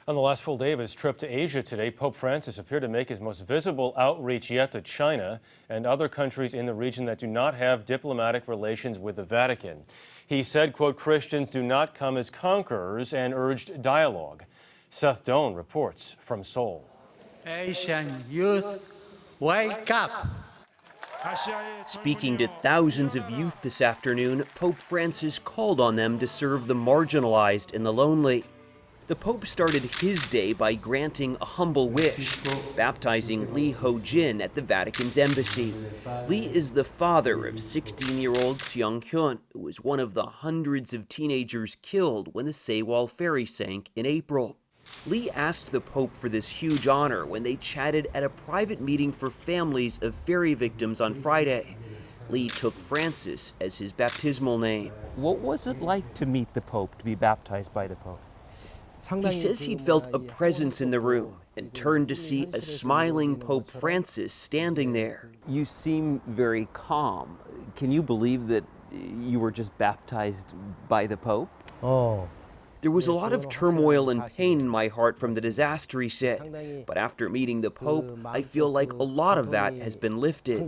On the last full day of his trip to Asia today, Pope Francis appeared to make his most visible outreach yet to China and other countries in the region that do not have diplomatic relations with the Vatican. He said, quote, "Christians do not come as conquerors," and urged dialogue. Seth Doane reports from Seoul. Asian youth, wake up! Speaking to thousands of youth this afternoon, Pope Francis called on them to serve the marginalized and the lonely. The Pope started his day by granting a humble wish, baptizing Lee Ho-jin at the Vatican's embassy. Lee is the father of 16-year-old Seung-hyun, who was one of the hundreds of teenagers killed when the Sewol ferry sank in April. Lee asked the Pope for this huge honor when they chatted at a private meeting for families of ferry victims on Friday. Lee took Francis as his baptismal name. What was it like to meet the Pope, to be baptized by the Pope? He says he'd felt a presence in the room and turned to see a smiling Pope Francis standing there. You seem very calm. Can you believe that you were just baptized by the Pope? There was a lot of turmoil and pain in my heart from the disaster, he said. But after meeting the Pope, I feel like a lot of that has been lifted.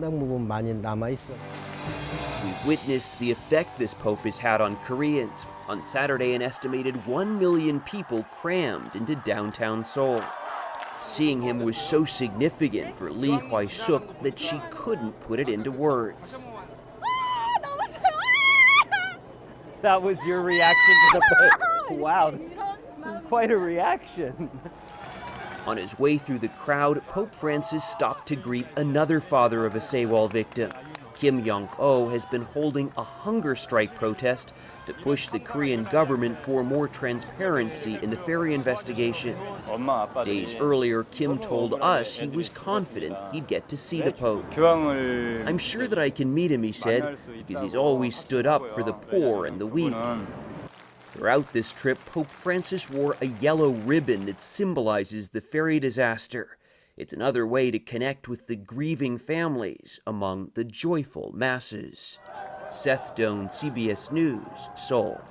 We've witnessed the effect this Pope has had on Koreans. On Saturday, an estimated 1 million people crammed into downtown Seoul. Seeing him was so significant for Lee Hwai-suk that she couldn't put it into words. That was your reaction to the Pope? Wow, this is quite a reaction. On his way through the crowd, Pope Francis stopped to greet another father of a Sewol victim. Kim Young-oh has been holding a hunger strike protest to push the Korean government for more transparency in the ferry investigation. Days earlier, Kim told us he was confident he'd get to see the Pope. "I'm sure that I can meet him," he said, because he's always stood up for the poor and the weak. Throughout this trip, Pope Francis wore a yellow ribbon that symbolizes the ferry disaster. It's another way to connect with the grieving families among the joyful masses. Seth Doane, CBS News, Seoul.